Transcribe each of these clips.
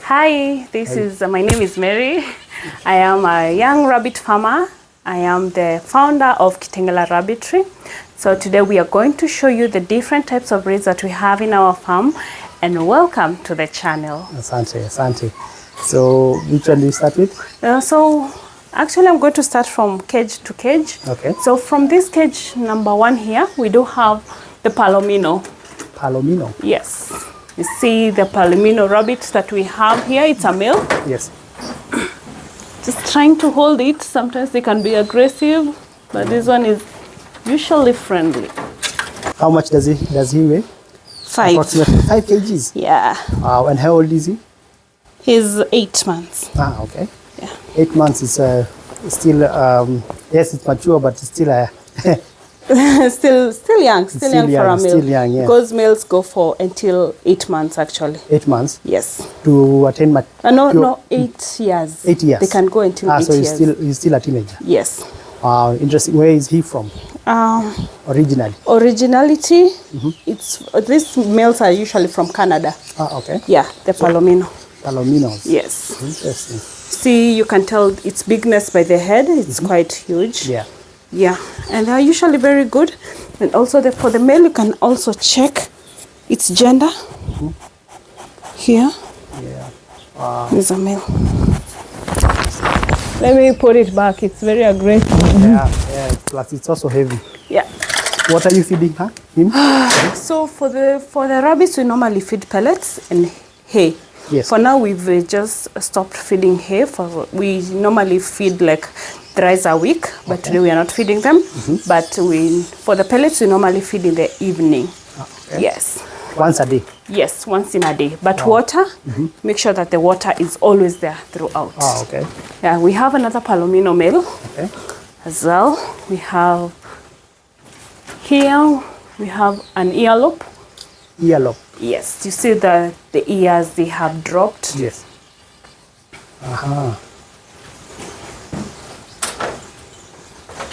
Hi, my name is Mary. I am a young rabbit farmer. I am the founder of Kitengela Rabbitry. So today we are going to show you the different types of breeds that we have in our farm, and welcome to the channel. Asante. So which one do you start with? So actually I'm going to start from cage to cage. Okay. So from this cage number 1 here, we do have the Palomino. Palomino? Yes. You see the Palomino rabbit that we have here, it's a male. Yes. Just trying to hold it. Sometimes they can be aggressive, but this one is usually friendly. How much does he weigh? 5. Approximately 5 kgs? Yeah. And how old is he? He's 8 months. Ah, okay. Yeah. 8 months is still, yes, it's mature, but it's still still young for a male. Still young, yeah. Because males go for until 8 months actually. 8 months? Yes. To attain no, 8 years. 8 years. They can go until 8 years. So he's still a teenager? Yes. Interesting. Where is he from? Originally? Originality, these males are usually from Canada. Ah, okay. Yeah, the Palomino. Palominos? Yes. Interesting. See, you can tell its bigness by the head. It's quite huge. Yeah. Yeah, and they're usually very good. And also for the male, you can also check its gender. Here. Yeah. There's a male. Let me put it back. It's very aggressive. Yeah. Plus it's also heavy. Yeah. What are you feeding him? So for the rabbits, we normally feed pellets and hay. Yes. For now, we've just stopped feeding hay. We normally feed like thrice a week, but today we are not feeding them. But for the pellets, we normally feed in the evening. Okay. Yes. Once a day? Yes, once in a day. But water, make sure that the water is always there throughout. Ah, okay. Yeah, we have another Palomino male as well. We have here, we have an earlobe. Earlobe? Yes, you see the ears, they have dropped. Yes.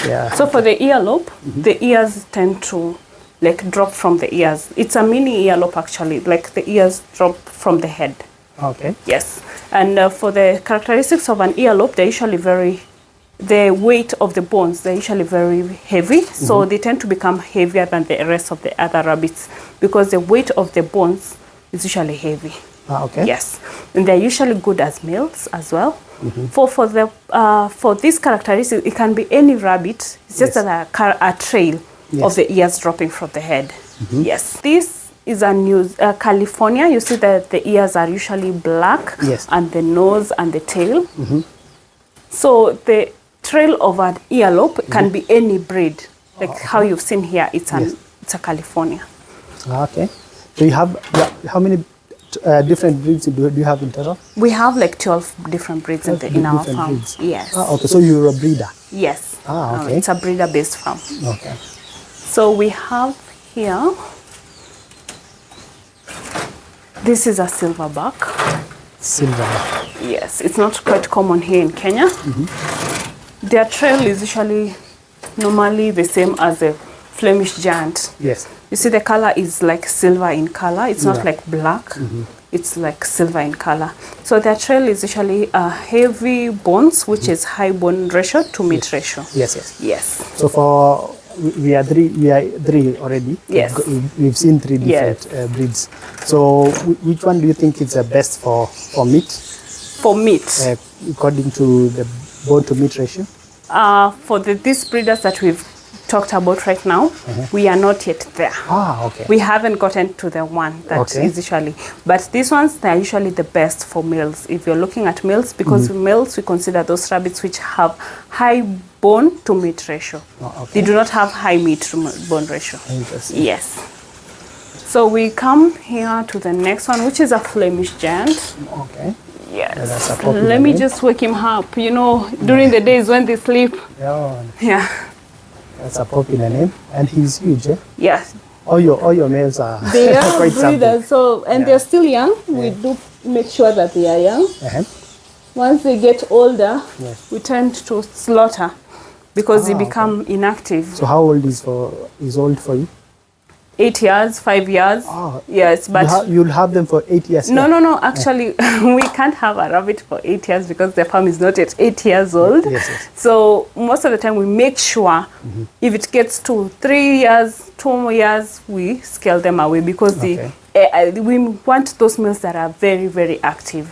Yeah. So for the earlobe, the ears tend to like drop from the ears. It's a mini earlobe actually, like the ears drop from the head. Okay. Yes, and for the characteristics of an earlobe, they're usually the weight of the bones, they're usually very heavy. So they tend to become heavier than the rest of the other rabbits because the weight of the bones is usually heavy. Okay. Yes, and they're usually good as males as well. For these characteristics, it can be any rabbit. It's just a trail of the ears dropping from the head. Yes, this is a new California. You see that the ears are usually black, and the nose and the tail. So the trail of an earlobe can be any breed, like how you've seen here. It's a California. Okay. So you have how many different breeds do you have in total? We have like 12 different breeds in our farm. Breeds. Yes. Okay, so you're a breeder? Yes. Okay. It's a breeder-based farm. Okay. So we have here, this is a silverback. Silverback. Yes, it's not quite common here in Kenya. Their trail is usually normally the same as a Flemish giant. Yes. You see the color is like silver in color. It's not like black. It's like silver in color. So their trail is usually heavy bones, which is high bone ratio to meat ratio. Yes. So we are three already. Yes. We've seen 3 different breeds. So which one do you think is the best for meat? For meat? According to the bone to meat ratio? For these breeders that we've talked about right now, we are not yet there. Okay. We haven't gotten to the one that is usually, but these ones, they're usually the best for males. If you're looking at males, because males, we consider those rabbits which have high bone to meat ratio. They do not have high meat to bone ratio. Interesting. Yes. So we come here to the next one, which is a Flemish giant. Okay. Yes. Let me just wake him up. You know, during the days when they sleep. Yeah. That's a popular name, and he's huge, eh? Yes. All your males are they are quite breeders, they're still young. We do make sure that they are young. Once they get older, we tend to slaughter because they become inactive. So how old is old for you? 8 years, 5 years. Oh, yes, but you'll have them for 8 years. No. Actually, we can't have a rabbit for 8 years because the farm is not yet 8 years old. Yes. So most of the time we make sure if it gets to 3 years, 2 more years, we scale them away because we want those males that are very, very active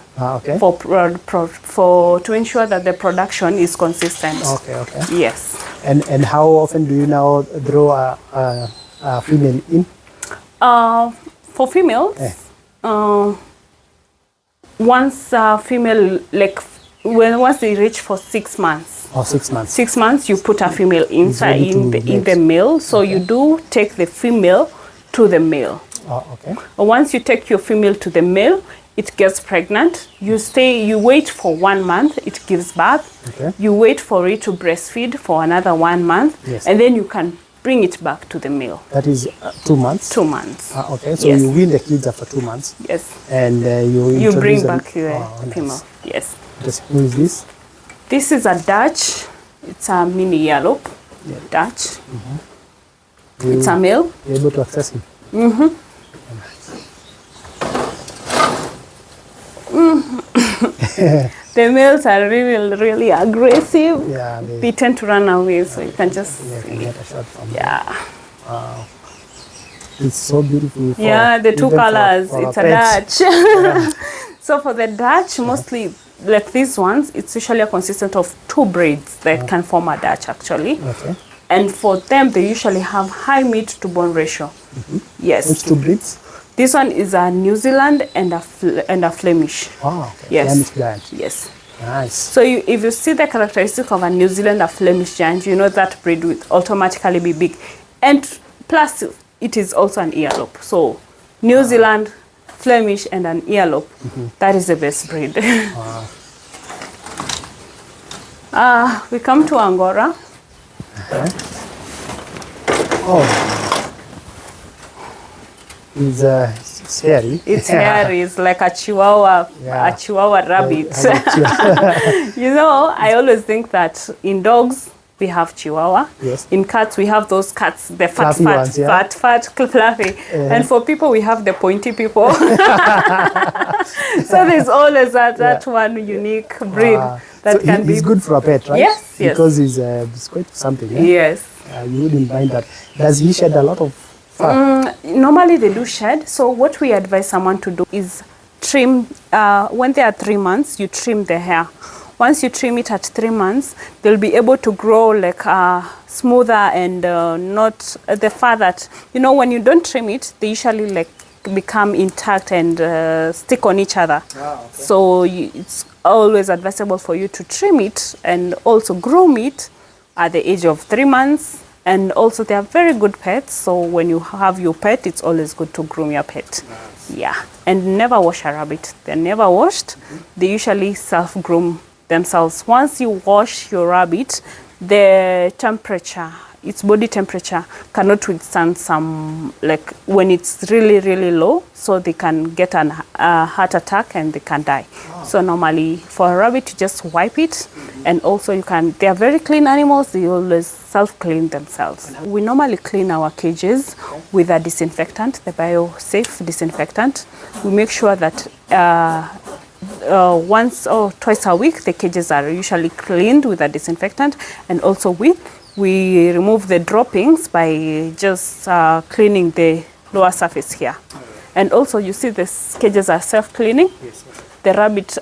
for to ensure that the production is consistent. Okay. Yes. And how often do you now draw a female in? For females, once female, like once they reach for 6 months. 6 months. 6 months, you put a female inside in the male. So you do take the female to the male. Once you take your female to the male, it gets pregnant. You wait for 1 month, it gives birth. You wait for it to breastfeed for another 1 month, and then you can bring it back to the male. That is 2 months? 2 months. So you wean the kids after 2 months? Yes. And you bring back your female. Nice. Yes. Who is this? This is a Dutch. It's a mini yellow Dutch. It's a male. You're able to access him? The males are really, really aggressive. Yeah, they tend to run away, so you can just get a shot from them. Wow. It's so beautiful. The two colors. It's a Dutch. So for the Dutch, mostly like these ones, it's usually a consistent of 2 breeds that can form a Dutch actually. And for them, they usually have high meat to bone ratio. Yes. Which 2 breeds? This one is a New Zealand and a Flemish. Yes. Flemish giant. Yes. Nice. So if you see the characteristic of a New Zealand or Flemish giant, you know that breed will automatically be big. And plus, it is also an earlobe. So New Zealand, Flemish, and an earlobe, that is the best breed. We come to Angora. It's hairy. It's hairy. It's like a Chihuahua rabbit. You know, I always think that in dogs we have Chihuahua. Yes. In cats we have those cats, the fat, fluffy. And for people we have the pointy people. So there's always that one unique breed that so can be. He's good for a pet, right? Yes. Because he's quite something. Yes. You wouldn't mind that. Does he shed a lot of fur? Normally they do shed. So what we advise someone to do is trim. When they are 3 months, you trim the hair. Once you trim it at 3 months, they'll be able to grow like smoother and not the fur that, you know, when you don't trim it, they usually like become intact and stick on each other. So it's always advisable for you to trim it and also groom it at the age of 3 months. And also they are very good pets, so when you have your pet, it's always good to groom your pet. And never wash a rabbit. They're never washed. They usually self-groom themselves. Once you wash your rabbit, the temperature, its body temperature cannot withstand some, like when it's really, really low, so they can get a heart attack and they can die. So normally for a rabbit, you just wipe it, and also they are very clean animals, they always self-clean themselves. We normally clean our cages with a disinfectant, the bio-safe disinfectant. We make sure that once or twice a week, the cages are usually cleaned with a disinfectant, and also we remove the droppings by just cleaning the lower surface here. And also you see the cages are self-cleaning. The rabbit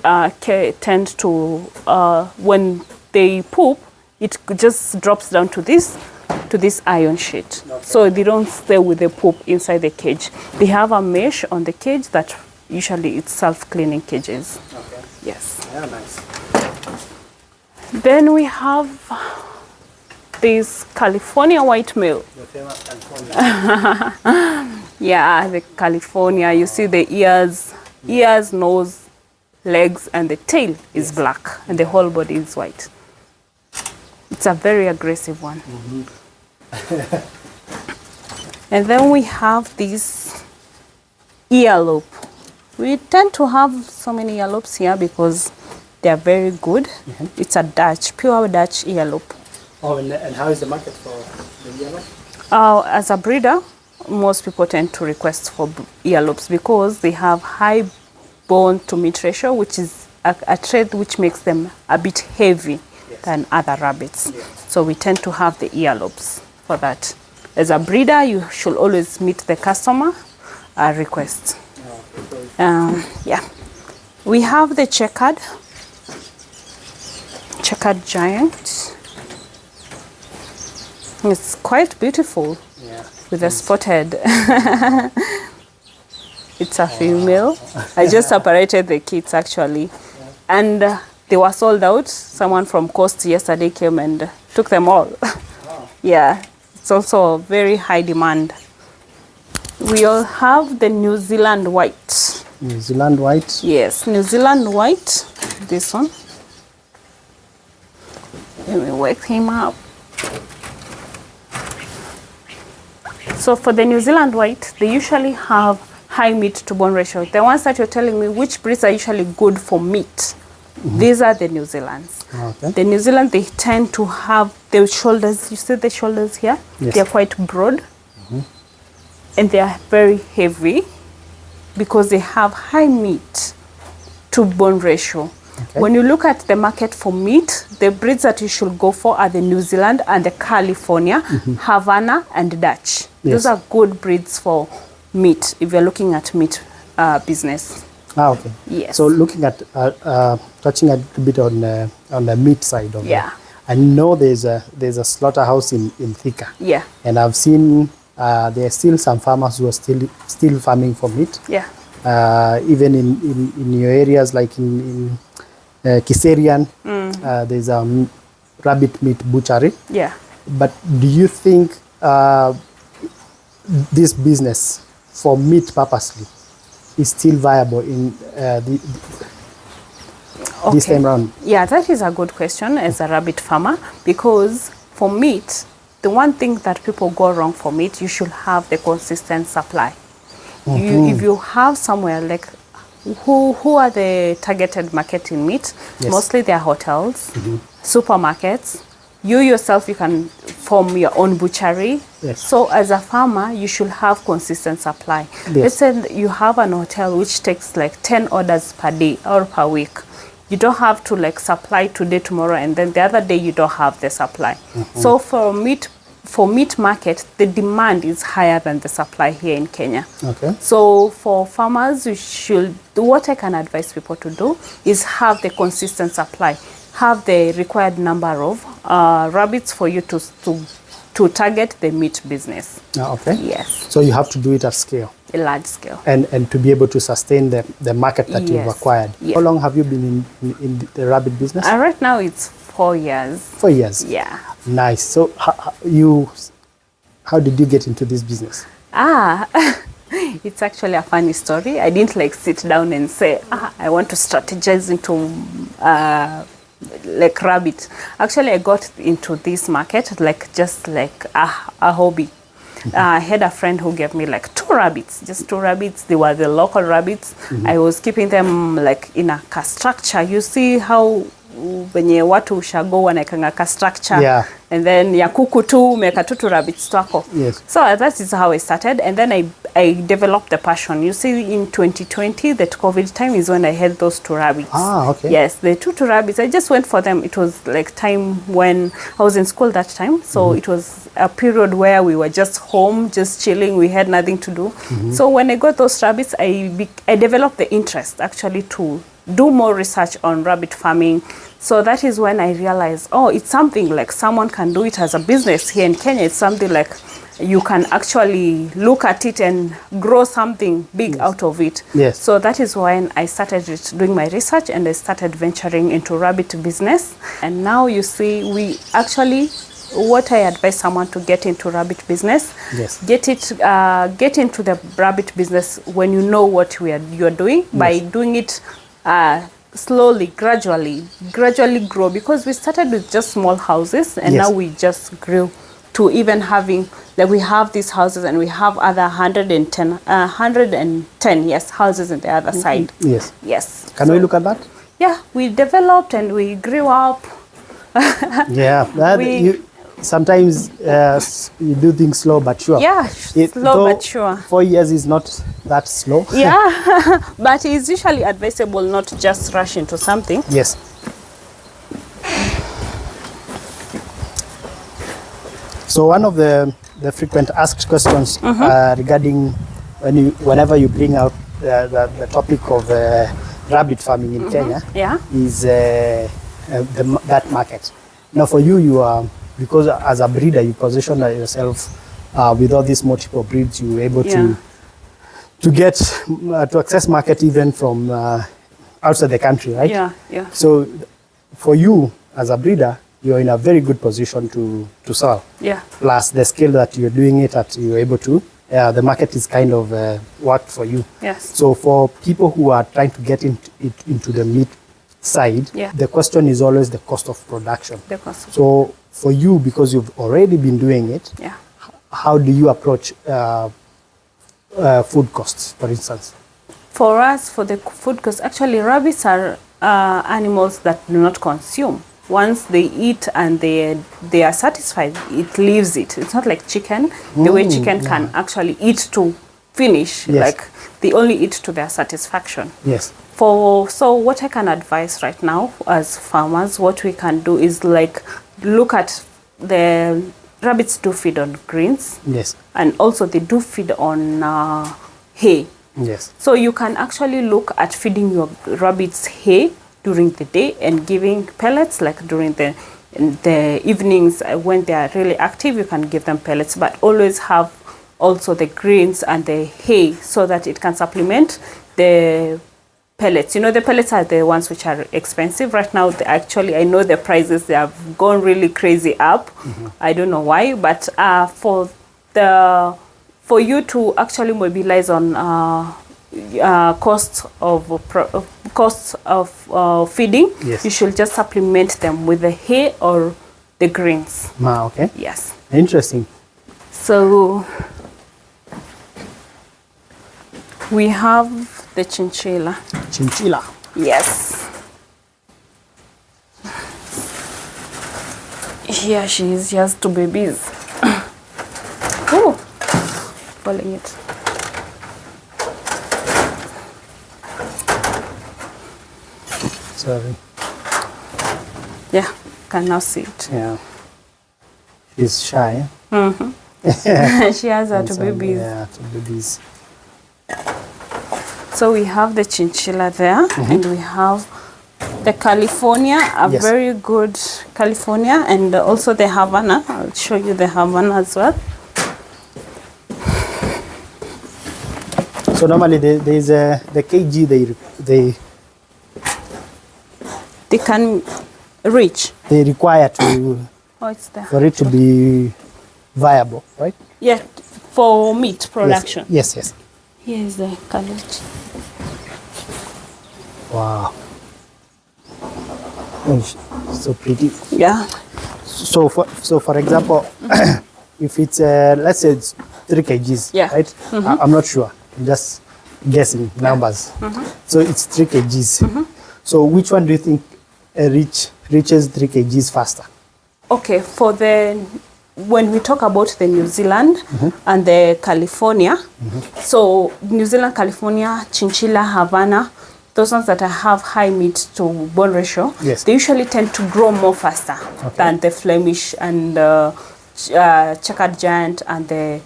tend to, when they poop, it just drops down to this iron sheet. So they don't stay with the poop inside the cage. They have a mesh on the cage that usually it's self-cleaning cages. Yes. Yeah, nice. Then we have this California white male. The famous California. The California. You see the ears, nose, legs, and the tail is black, and the whole body is white. It's a very aggressive one. And then we have this earlobe. We tend to have so many earlobes here because they are very good. It's a pure Dutch earlobe. And how is the market for the earlobe? As a breeder, most people tend to request for earlobes because they have high bone to meat ratio, which is a trait which makes them a bit heavy than other rabbits. So we tend to have the earlobes for that. As a breeder, you should always meet the customer request. Yeah, we have the checkered giant. It's quite beautiful with a spotted. It's a female. I just separated the kids actually, and they were sold out. Someone from Coast yesterday came and took them all. Yeah, it's also very high demand. We all have the New Zealand white. New Zealand white? Yes, New Zealand white. This one. Let me wake him up. So for the New Zealand white, they usually have high meat to bone ratio. The ones that you're telling me which breeds are usually good for meat, these are the New Zealands. Okay. The New Zealand, they tend to have the shoulders. You see the shoulders here? Yes. They're quite broad. And they are very heavy because they have high meat to bone ratio. Okay. When you look at the market for meat, the breeds that you should go for are the New Zealand and the California, Havana and Dutch. Yes. Those are good breeds for meat if you're looking at meat business. Okay. Yes. So looking at touching a bit on the meat side of it. I know there's a slaughterhouse in Thika. Yeah. And I've seen there are still some farmers who are still farming for meat. Yeah. Even in your areas like in Kiserian, there's a rabbit meat butchery. Yeah. But do you think this business for meat purposely is still viable in this time round? Yeah, that is a good question as a rabbit farmer, because for meat, the one thing that people go wrong for meat, you should have the consistent supply. If you have somewhere like, who are the targeted market in meat? Yes. Mostly they are hotels, supermarkets. You yourself, you can form your own butchery. Yes. So as a farmer, you should have consistent supply. Yes. Let's say you have an hotel which takes like 10 orders per day or per week. You don't have to like supply today, tomorrow, and then the other day you don't have the supply. So for meat market, the demand is higher than the supply here in Kenya. Okay. So for farmers, what I can advise people to do is have the consistent supply, have the required number of rabbits for you to target the meat business. Okay. Yes. So you have to do it at scale. A large scale. And to be able to sustain the market that you've acquired. Yes. How long have you been in the rabbit business? Right now it's 4 years. 4 years. Yeah. Nice. So how did you get into this business? It's actually a funny story. I didn't like sit down and say, I want to strategize into like rabbit. Actually, I got into this market just like a hobby. I had a friend who gave me like 2 rabbits, just 2 rabbits. They were the local rabbits. I was keeping them like in a structure. You see how wenye watu ushago wanaekanga ka structure, and then ya kuku tu meka tu rabbits twako. Yes. So that is how I started, and then I developed the passion. You see, in 2020, that COVID time is when I had those 2 rabbits. Okay. Yes, the 2 rabbits. I just went for them. It was like time when I was in school that time. So it was a period where we were just home, just chilling. We had nothing to do. So when I got those rabbits, I developed the interest actually to do more research on rabbit farming. So that is when I realized, it's something like someone can do it as a business here in Kenya. It's something like you can actually look at it and grow something big out of it. Yes. So that is when I started doing my research, and I started venturing into rabbit business. And now you see, what I advise someone to get into rabbit business, get into the rabbit business when you know what you're doing, by doing it slowly, gradually grow, because we started with just small houses, and now we just grew to even having, like, we have these houses and we have other 110 houses on the other side. Yes. Can we look at that? Yeah, we developed and we grew up. sometimes you do things slow but sure. Yeah, slow but sure. 4 years is not that slow. Yeah, but it's usually advisable not to just rush into something. Yes. So one of the frequent asked questions regarding whenever you bring out the topic of rabbit farming in Kenya is that market. Now for you are, because as a breeder you position yourself with all these multiple breeds, you're able to get to access market even from outside the country, right? Yeah, yeah. So for you as a breeder, you're in a very good position to sell. Yeah. Plus the scale that you're doing it at, you're able to, the market is kind of worked for you. Yes. So for people who are trying to get into the meat side, the question is always the cost of production. The cost. So for you, because you've already been doing it, how do you approach food costs, for instance? For us, for the food costs, actually rabbits are animals that do not consume. Once they eat and they are satisfied, it leaves it. It's not like chicken, the way chicken can actually eat to finish. Yes. Like they only eat to their satisfaction. Yes. So what I can advise right now as farmers, what we can do is like look at the rabbits do feed on greens. Yes. And also they do feed on hay. Yes. So you can actually look at feeding your rabbits hay during the day and giving pellets, like during the evenings when they are really active, you can give them pellets, but always have also the greens and the hay so that it can supplement the pellets. You know, the pellets are the ones which are expensive right now. Actually, I know the prices, they have gone really crazy up. I don't know why, but for you to actually mobilize on costs of feeding, you should just supplement them with the hay or the greens. Okay. Yes. Interesting. So we have the chinchilla. Chinchilla. Yes. Here she is. She has 2 babies. Oh, falling it. Sorry. Yeah, can now see it. Yeah. She's shy. She has her 2 babies. Yeah, 2 babies. So we have the chinchilla there, and we have the California, very good California, and also the Havana. I'll show you the Havana as well. So normally there's the kg they can reach. They require to It's there. for it to be viable, right? Yeah, for meat production. Yes, yes. Here is the cabbage. Wow. Oh, so pretty. Yeah. So for example, if it's let's say it's 3 kgs, right? I'm not sure. I'm just guessing numbers. So it's 3 kgs. So which one do you think reaches 3 kgs faster? Okay, when we talk about the New Zealand and the California, so New Zealand, California, chinchilla, Havana, those ones that have high meat to bone ratio, they usually tend to grow more faster than the Flemish and checkered giant and the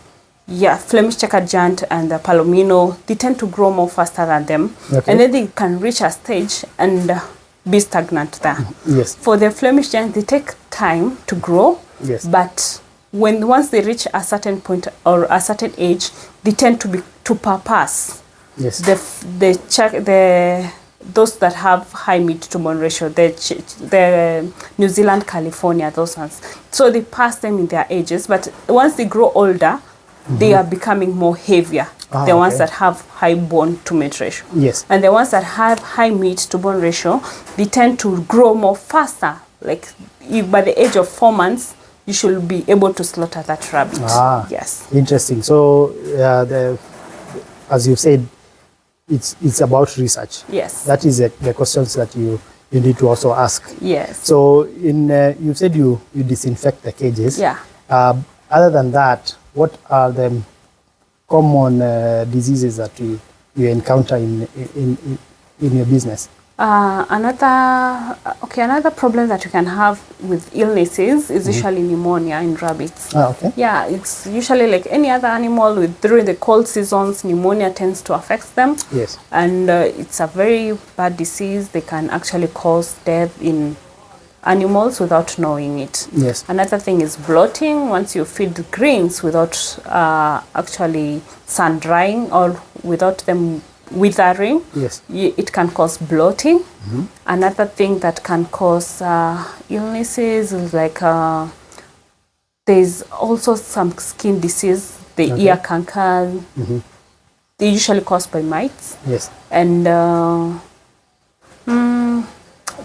Flemish checkered giant and the Palomino. They tend to grow more faster than them, and then they can reach a stage and be stagnant there. Yes. For the Flemish giant, they take time to grow, but once they reach a certain point or a certain age, they tend to purpose. Yes. Those that have high meat to bone ratio, the New Zealand, California, those ones. So they pass them in their ages, but once they grow older, they are becoming more heavier. The ones that have high bone to meat ratio. Yes. And the ones that have high meat to bone ratio, they tend to grow more faster. Like by the age of 4 months, you should be able to slaughter that rabbit. Yes. Interesting. So as you've said, it's about research. Yes. That is the questions that you you need to also ask. Yes. So you said you disinfect the cages. Yeah. Other than that, what are the common diseases that you encounter in your business? Another problem that you can have with illnesses is usually pneumonia in rabbits. Okay. Yeah, it's usually like any other animal. During the cold seasons, pneumonia tends to affect them. Yes. And it's a very bad disease. They can actually cause death in animals without knowing it. Yes. Another thing is bloating. Once you feed greens without actually sun drying or without them withering, yes, it can cause bloating. Another thing that can cause illnesses is like there's also some skin disease, the ear canker. They usually caused by mites. Yes. And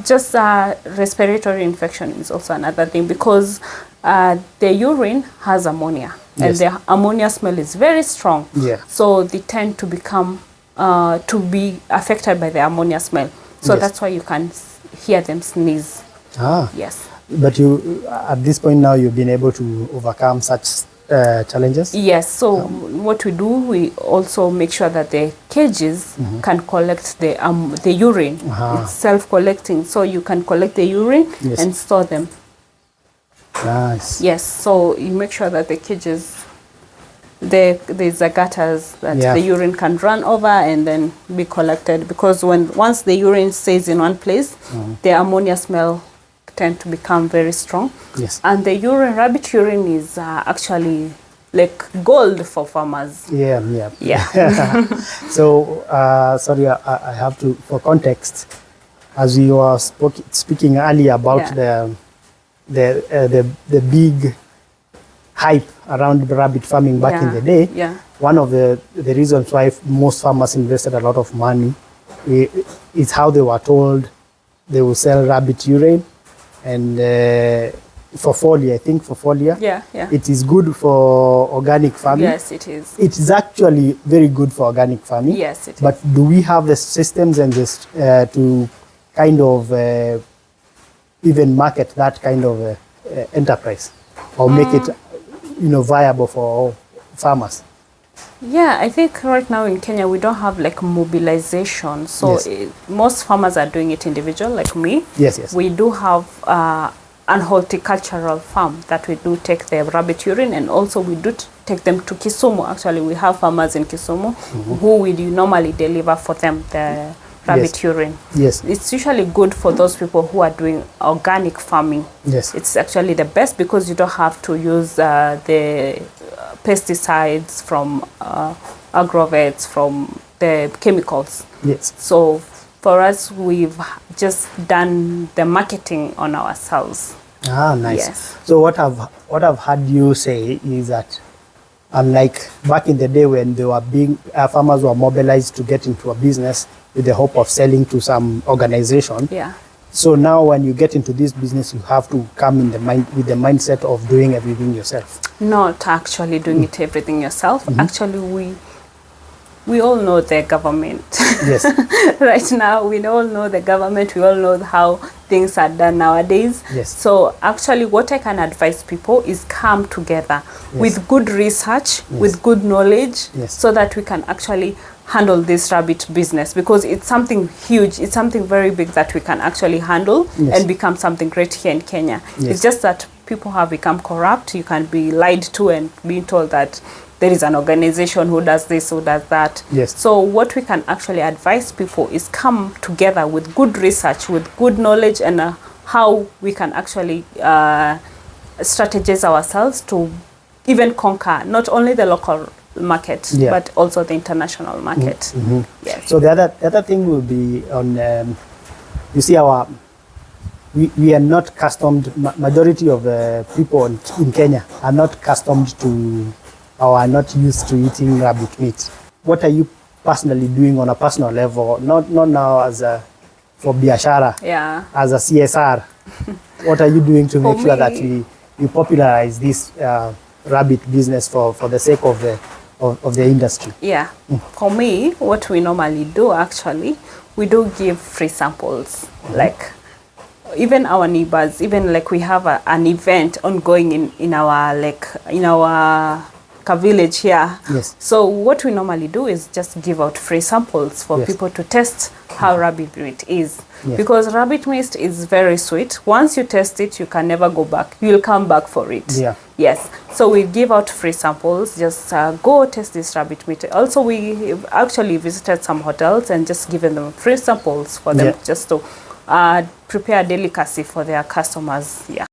just respiratory infection is also another thing, because the urine has ammonia, and the ammonia smell is very strong. Yeah. So they tend to become to be affected by the ammonia smell. So that's why you can hear them sneeze. Yes. But you, at this point now, you've been able to overcome such challenges? Yes. So what we do, we also make sure that the cages can collect the urine. It's self-collecting, so you can collect the urine and store them. Nice. Yes. So you make sure that the cages, there's the gutters that the urine can run over and then be collected, because once the urine stays in one place, the ammonia smell tend to become very strong. Yes. And the urine, rabbit urine, is actually like gold for farmers. Yeah. So sorry, I have to, for context, as we were speaking earlier about the big hype around rabbit farming back in the day, one of the reasons why most farmers invested a lot of money is how they were told they will sell rabbit urine, and for foliar, it is good for organic farming. Yes, it is. It is actually very good for organic farming. Yes, it is. But do we have the systems and this to kind of even market that kind of enterprise, or make it viable for farmers? Yeah, I think right now in Kenya we don't have like mobilization, so most farmers are doing it individual, like me. Yes. We do have an horticultural farm that we do take the rabbit urine, and also we do take them to Kisumu. Actually, we have farmers in Kisumu who we do normally deliver for them the rabbit urine. Yes. It's usually good for those people who are doing organic farming. Yes. It's actually the best, because you don't have to use the pesticides from agrovets, from the chemicals. Yes. So for us, we've just done the marketing on ourselves. Nice. Yes. So what I've heard you say is that, unlike back in the day when they were being farmers were mobilized to get into a business with the hope of selling to some organization. Yeah. So now when you get into this business, you have to come in with the mindset of doing everything yourself. Not actually doing it everything yourself. Actually, we all know the government. Yes. Right now, we all know the government. We all know how things are done nowadays. Yes. So actually, what I can advise people is come together with good research, with good knowledge, so that we can actually handle this rabbit business, because it's something huge. It's something very big that we can actually handle and become something great here in Kenya. It's just that people have become corrupt. You can be lied to and being told that there is an organization who does this, who does that. Yes. So what we can actually advise people is come together with good research, with good knowledge, and how we can actually strategize ourselves to even conquer not only the local market, but also the international market. Yes. So the other thing will be on, you see, we are not accustomed, majority of people in Kenya are not accustomed to, or are not used to eating rabbit meat. What are you personally doing on a personal level, not now as for biashara, as a CSR? What are you doing to make sure that you popularize this rabbit business for the sake of the industry? For me, what we normally do, actually, we do give free samples. Like even our neighbors, even like we have an event ongoing in our village here. Yes. So what we normally do is just give out free samples for people to test how rabbit meat is. Yes. Because rabbit meat is very sweet. Once you test it, you can never go back. You'll come back for it. Yeah. Yes. So we give out free samples. Just go test this rabbit meat. Also, we actually visited some hotels and just given them free samples for them just to prepare delicacy for their customers. Yeah.